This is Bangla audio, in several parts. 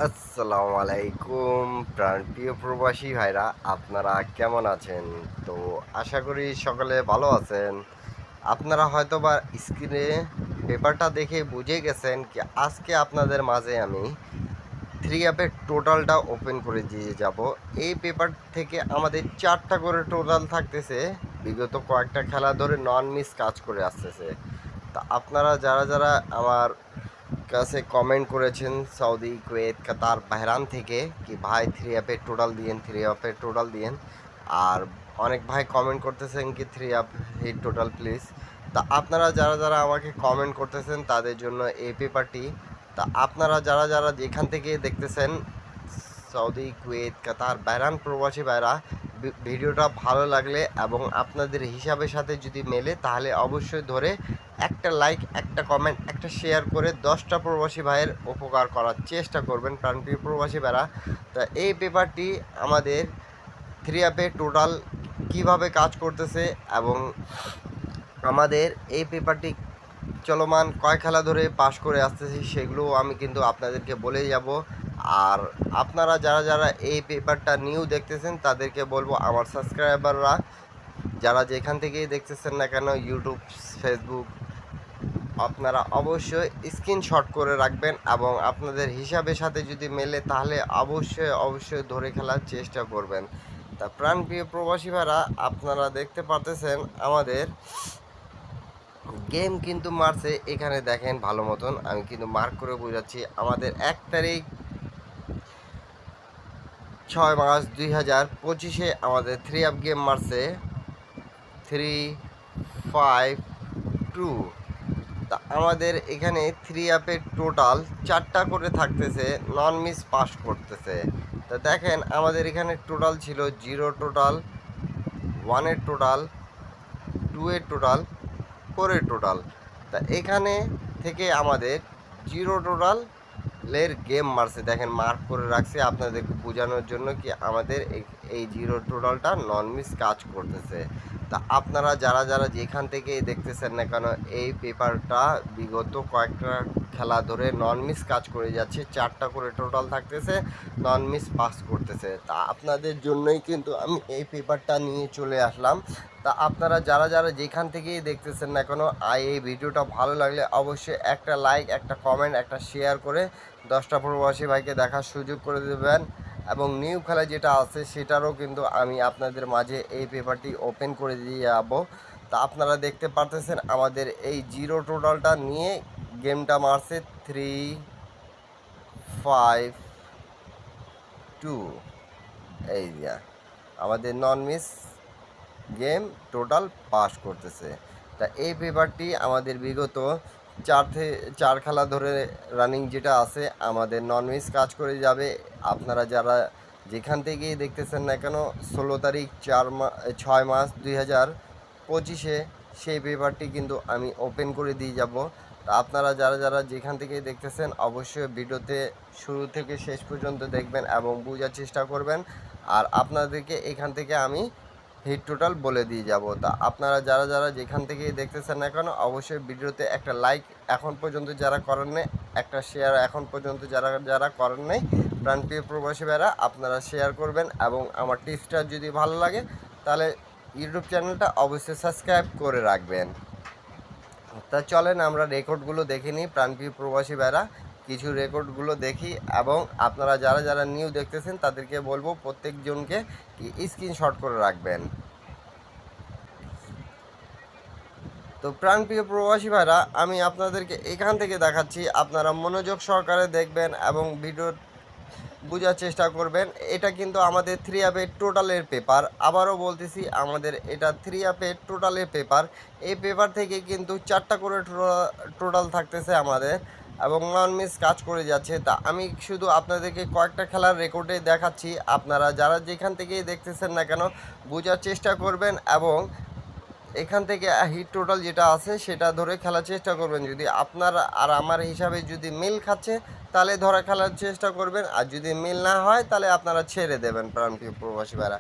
আসসালামু আলাইকুম প্রাণপ্রিয় প্রবাসী ভাইরা, আপনারা কেমন আছেন? তো আশা করি সকলে ভালো আছেন। আপনারা হয়তোবা স্ক্রিনে পেপারটা দেখে বুঝে গেছেন কি আজকে আপনাদের মাঝে আমি থ্রি অ্যাপের টোটালটা ওপেন করে দিয়ে যাব। এই পেপার থেকে আমাদের 4টা করে টোটাল থাকতেছে, বিগত কয়েকটা খেলা ধরে নন মিস কাজ করে আসতেছে। তা আপনারা যারা যারা আমার কাছে কমেন্ট করেছেন সৌদি, কুয়েত, কাতার, বাহরান থেকে কি ভাই থ্রি অ্যাপের টোটাল দিয়েন। আর অনেক ভাই কমেন্ট করতেছেন কি three app hit total please. তা আপনারা যারা যারা আমাকে কমেন্ট করতেছেন তাদের জন্য এই পেপারটি। তা আপনারা যারা যারা যেখান থেকে দেখতেছেন সৌদি, কুয়েত, কাতার, বাহরান প্রবাসী ভাইরা, ভিডিওটা ভালো লাগলে এবং আপনাদের হিসাবের সাথে যদি মেলে তাহলে অবশ্যই ধরে একটা লাইক, একটা কমেন্ট, একটা শেয়ার করে 10টা প্রবাসী ভাইয়ের উপকার করার চেষ্টা করবেন প্রাণপ্রিয় প্রবাসী ভাইরা। তা এই পেপারটি আমাদের থ্রি অ্যাপে টোটাল কিভাবে কাজ করতেছে এবং আমাদের এই পেপারটি চলমান কয় খেলা ধরে পাস করে আসতেছি সেগুলোও আমি কিন্তু আপনাদেরকে বলে যাব। আর আপনারা যারা যারা এই পেপারটা নিউ দেখতেছেন তাদেরকে বলবো, আমার সাবস্ক্রাইবাররা যারা যেখান থেকেই দেখতেছেন না কেন, ইউটিউব, ফেসবুক, আপনারা অবশ্যই স্ক্রিনশট করে রাখবেন এবং আপনাদের হিসাবের সাথে যদি মেলে তাহলে অবশ্যই অবশ্যই ধরে খেলার চেষ্টা করবেন। তা প্রাণপ্রিয় প্রবাসী ভাইরা, আপনারা দেখতে পারতেছেন আমাদের গেম কিন্তু মারছে। এখানে দেখেন ভালো মতন, আমি কিন্তু মার্ক করে বোঝাচ্ছি। আমাদের 1 তারিখ 6 মাস 2025 আমাদের থ্রি আপ গেম মারছে 352। তা আমাদের এখানে থ্রি আপের টোটাল 4টা করে থাকতেছে, নন মিস পাস করতেছে। তা দেখেন আমাদের এখানে টোটাল ছিল 0 টোটাল, 1-এর টোটাল, 2-এর টোটাল, 4-এর টোটাল। তা এখানে থেকে আমাদের 0 টোটালের গেম মারছে, দেখেন মার্ক করে রাখছে আপনাদেরকে বোঝানোর জন্য কি আমাদের এই 0 টোটালটা নন মিস কাজ করতেছে। তা আপনারা যারা যারা যেখান থেকে দেখতেছেন না কেন, এই পেপারটা বিগত কয়েকটা খেলা ধরে নন মিস কাজ করে যাচ্ছে, 4টা করে টোটাল থাকতেছে, নন মিস পাস করতেছে। তা আপনাদের জন্যই কিন্তু আমি এই পেপারটা নিয়ে চলে আসলাম। তা আপনারা যারা যারা যেখান থেকেই দেখতেছেন না কেন, এই ভিডিওটা ভালো লাগলে অবশ্যই একটা লাইক, একটা কমেন্ট, একটা শেয়ার করে 10টা প্রবাসী ভাইকে দেখার সুযোগ করে দেবেন। এবং নিউ খেলা যেটা আছে সেটারও কিন্তু আমি আপনাদের মাঝে এই পেপারটি ওপেন করে দিয়ে যাবো। তা আপনারা দেখতে পারতেছেন আমাদের এই 0 টোটালটা নিয়ে গেমটা মারছে 352। এই যে আমাদের নন মিস গেম টোটাল পাস করতেছে। তা এই পেপারটি আমাদের বিগত 4 খেলা ধরে রানিং যেটা আছে আমাদের নন মিস কাজ করে যাবে। আপনারা যারা যেখান থেকেই দেখতেছেন না কেন, 16 তারিখ 6 মাস 2025 সেই পেপারটি কিন্তু আমি ওপেন করে দিয়ে যাব। তা আপনারা যারা যারা যেখান থেকেই দেখতেছেন অবশ্যই ভিডিওতে শুরু থেকে শেষ পর্যন্ত দেখবেন এবং বোঝার চেষ্টা করবেন। আর আপনাদেরকে এখান থেকে আমি হিট টোটাল বলে দিয়ে যাব। তা আপনারা যারা যারা যেখান থেকেই দেখতেছেন না কেন অবশ্যই ভিডিওতে একটা লাইক এখন পর্যন্ত যারা করেন নাই, একটা শেয়ার এখন পর্যন্ত যারা যারা করেন নাই, প্রাণপ্রিয় প্রবাসী ভাইরা আপনারা শেয়ার করবেন। এবং আমার টিপসটা যদি ভালো লাগে তাহলে ইউটিউব চ্যানেলটা অবশ্যই সাবস্ক্রাইব করে রাখবেন। তা চলেন আমরা রেকর্ডগুলো দেখে নিই প্রাণপ্রিয় প্রবাসী ভাইরা, কিছু রেকর্ডগুলো দেখি। এবং আপনারা যারা যারা নিউ দেখতেছেন তাদেরকে বলবো প্রত্যেকজনকে স্ক্রিনশট করে রাখবেন। তো প্রাণপ্রিয় প্রবাসী ভাইরা, আমি আপনাদেরকে এখান থেকে দেখাচ্ছি, আপনারা মনোযোগ সহকারে দেখবেন এবং ভিডিও বোঝার চেষ্টা করবেন। এটা কিন্তু আমাদের থ্রি অ্যাপের টোটালের পেপার, আবারও বলতেছি আমাদের এটা থ্রি অ্যাপের টোটালের পেপার। এই পেপার থেকে কিন্তু 4টা করে টোটাল থাকতেছে আমাদের এবং নন মিস কাজ করে যাচ্ছে। তা আমি শুধু আপনাদেরকে কয়েকটা খেলার রেকর্ডে দেখাচ্ছি, আপনারা যারা যেখান থেকেই দেখতেছেন না কেন বোঝার চেষ্টা করবেন এবং এখান থেকে হিট টোটাল যেটা আছে সেটা ধরে খেলার চেষ্টা করবেন। যদি আপনার আর আমার হিসাবে যদি মিল খাচ্ছে তাহলে ধরে খেলার চেষ্টা করবেন, আর যদি মিল না হয় তাহলে আপনারা ছেড়ে দেবেন প্রাণপ্রিয় প্রবাসী ভাইরা।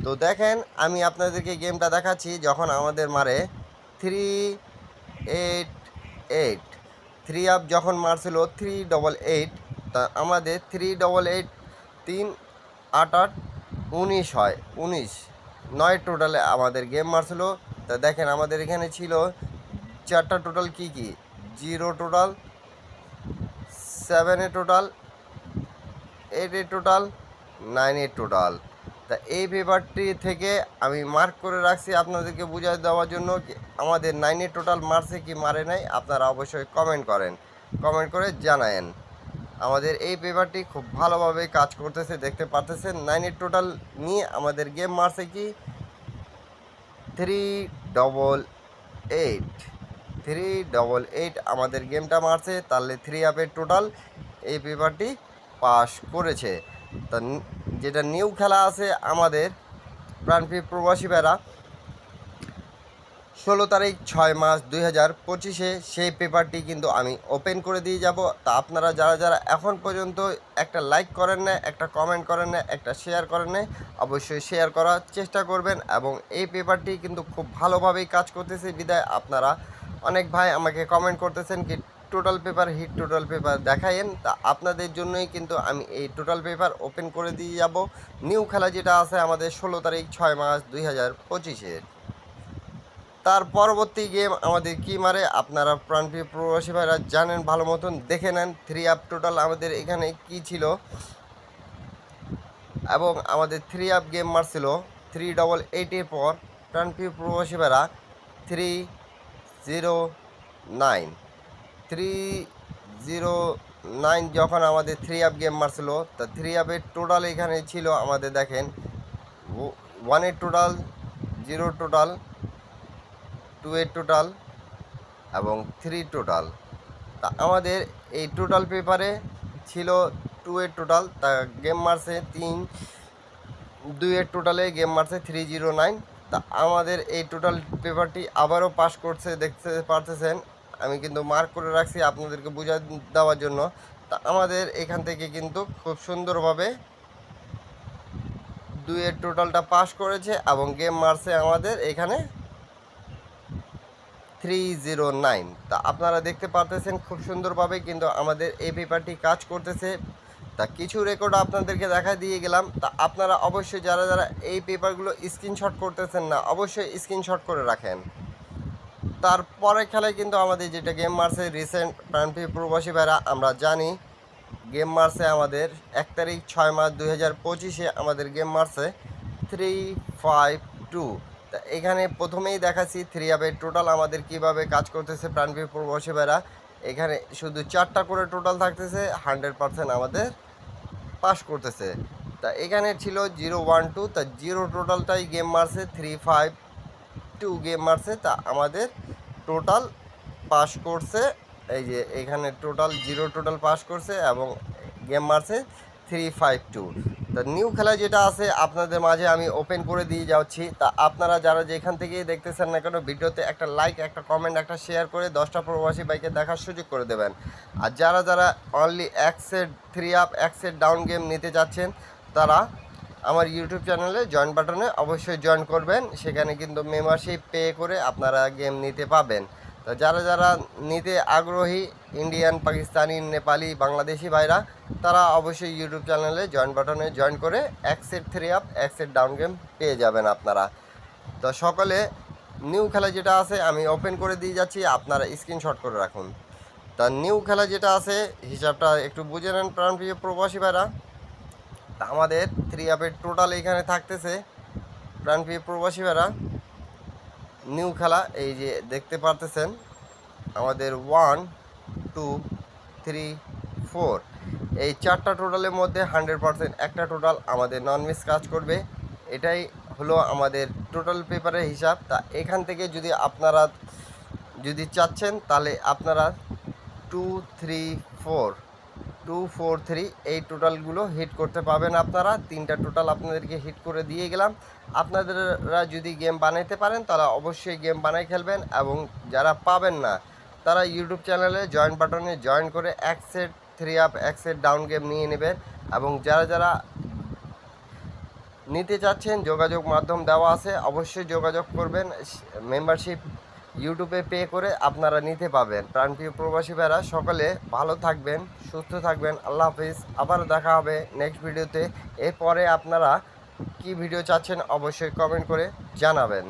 তো দেখেন আমি আপনাদেরকে গেমটা দেখাচ্ছি, যখন আমাদের মারে 388, থ্রি আপ যখন মারছিল 388, তা আমাদের 388 3 8 8 19 হয় 19 টোটালে আমাদের গেম মারছিল। তা দেখেন আমাদের এখানে ছিল 4টা টোটাল কি 0 টোটাল, 7 টোটাল, 8 টোটাল, 9 টোটাল। তা এই পেপারটি থেকে আমি মার্ক করে রাখছি আপনাদেরকে বুঝিয়ে দেওয়ার জন্য আমাদের 9 টোটাল মারছে কি মারে নাই, আপনারা অবশ্যই কমেন্ট করেন, কমেন্ট করে জানায়েন। আমাদের এই পেপারটি খুব ভালোভাবে কাজ করতেছে, দেখতে পারতেছেন। 9 টোটাল নিয়ে আমাদের গেম মারছে কি 388 388 আমাদের গেমটা মারছে। তাহলে 3 আপের টোটাল এই পেপারটি পাস করেছে। তা যেটা নিউ খেলা আছে আমাদের প্রাণপ্রিয় প্রবাসী ভাইরা 16 তারিখ 6 মাস 2025 সেই পেপারটি কিন্তু আমি ওপেন করে দিয়ে যাব। তা আপনারা যারা যারা এখন পর্যন্ত একটা লাইক করেন না, একটা কমেন্ট করেন না, একটা শেয়ার করেন না, অবশ্যই শেয়ার করার চেষ্টা করবেন। এবং এই পেপারটি কিন্তু খুব ভালোভাবেই কাজ করতেছে বিদায় আপনারা অনেক ভাই আমাকে কমেন্ট করতেছেন কি total paper hit, total paper দেখায়েন। তা আপনাদের জন্যই কিন্তু আমি এই টোটাল পেপার ওপেন করে দিয়ে যাব। নিউ খেলা যেটা আছে আমাদের 16 তারিখ 6 মাস 2025। তার পরবর্তী গেম আমাদের কি মারে আপনারা প্রাণপ্রিয় প্রবাসী ভাইরা জানেন ভালো মতন, দেখে নেন। 3 আপ টোটাল আমাদের এখানে কি ছিল এবং আমাদের 3 আপ গেম মারছিল 388 পর প্রাণপ্রিয় প্রবাসী ভাইরা 309 309 যখন আমাদের 3 আপ গেম মারছিল। তা 3 আপের টোটাল এখানে ছিল আমাদের দেখেন 1 টোটাল, 0 টোটাল, 2 টোটাল এবং 3 টোটাল। তা আমাদের এই টোটাল পেপারে ছিল 2 টোটাল। তা গেম মারছে 2 টোটালে গেম মারছে 309। তা আমাদের এই টোটাল পেপারটি আবারও পাস করছে, দেখতে পারতেছেন। আমি কিন্তু মার্ক করে রাখছি আপনাদেরকে বুঝা দেওয়ার জন্য। তা আমাদের এখান থেকে কিন্তু খুব সুন্দরভাবে 2 টোটালটা পাস করেছে এবং গেম মারছে আমাদের এখানে 309। তা আপনারা দেখতে পারতেছেন খুব সুন্দরভাবে কিন্তু আমাদের এই পেপারটি কাজ করতেছে। তা কিছু রেকর্ড আপনাদেরকে দেখা দিয়ে গেলাম। তা আপনারা অবশ্যই যারা যারা এই পেপারগুলো স্ক্রিনশট করতেছেন না, অবশ্যই স্ক্রিনশট করে রাখেন। তারপরে খেলায় কিন্তু আমাদের যেটা গেম মারছে রিসেন্ট প্রাণপ্রিয় প্রবাসী ভাইরা আমরা জানি গেম মারছে আমাদের 1 তারিখ 6 মাস 2025 আমাদের গেম মারছে 352। তা এখানে প্রথমেই দেখাচ্ছি 3 আপের টোটাল আমাদের কিভাবে কাজ করতেছে প্রাণপ্রিয় প্রবাসী ভাইরা। এখানে শুধু 4টা করে টোটাল থাকতেছে, 100% আমাদের পাস করতেছে। তা এখানে ছিল 012। তা 0 টোটালটাই গেম মারছে 352 গেম মারছে। তা আমাদের টোটাল পাস করছে এই যে এখানে টোটাল 0 টোটাল পাস করছে এবং গেম মারছে 352। তা নিউ খেলা যেটা আছে আপনাদের মাঝে আমি ওপেন করে দিয়ে যাচ্ছি। তা আপনারা যারা যেখান থেকেই দেখতেছেন না কেন ভিডিওতে একটা লাইক, একটা কমেন্ট, একটা শেয়ার করে 10টা প্রবাসী বাইকে দেখার সুযোগ করে দেবেন। আর যারা যারা only 1 set 3 up 1 set down game নিতে যাচ্ছেন তারা আমার ইউটিউব চ্যানেলে জয়েন বাটনে অবশ্যই জয়েন করবেন। সেখানে কিন্তু মেম্বারশিপ পে করে আপনারা গেম নিতে পাবেন। তো যারা যারা নিতে আগ্রহী ইন্ডিয়ান, পাকিস্তানি, নেপালি, বাংলাদেশি ভাইরা তারা অবশ্যই ইউটিউব চ্যানেলে জয়েন বাটনে জয়েন করে 1 set 3 up 1 set down game পেয়ে যাবেন আপনারা। তো সকলে নিউ খেলা যেটা আছে আমি ওপেন করে দিয়ে যাচ্ছি, আপনারা স্ক্রিনশট করে রাখুন। তা নিউ খেলা যেটা আছে হিসাবটা একটু বুঝে নেন প্রাণপ্রিয় প্রবাসী ভাইরা। তা আমাদের 3 আপের টোটাল এখানে থাকতেছে প্রাণপ্রিয় প্রবাসী ভাইরা নিউ খেলা এই যে দেখতে পারতেছেন আমাদের 1 2 3 4 এই 4টা টোটালের মধ্যে 100% একটা টোটাল আমাদের নন মিস কাজ করবে। এটাই হলো আমাদের টোটাল পেপারের হিসাব। তা এখান থেকে যদি আপনারা যদি চাচ্ছেন তাহলে আপনারা 2 3 4 2 4 3 এই টোটালগুলো হিট করতে পাবেন আপনারা। 3টা টোটাল আপনাদেরকে হিট করে দিয়ে গেলাম। আপনারা যদি গেম বানাইতে পারেন তারা অবশ্যই গেম বানাই খেলবেন এবং যারা পাবেন না তারা ইউটিউব চ্যানেলে জয়েন বাটনে জয়েন করে 1 set 3 up 1 set down game নিয়ে নেবেন। এবং যারা যারা নিতে চাচ্ছেন যোগাযোগ মাধ্যম দেওয়া আছে, অবশ্যই যোগাযোগ করবেন। মেম্বারশিপ ইউটিউবে পে করে আপনারা নিতে পাবেন। প্রাণপ্রিয় প্রবাসী ভাইরা সকলে ভালো থাকবেন, সুস্থ থাকবেন। আল্লাহ হাফিজ। আবার দেখা হবে নেক্সট ভিডিওতে। এরপরে আপনারা কি ভিডিও চাচ্ছেন অবশ্যই কমেন্ট করে জানাবেন।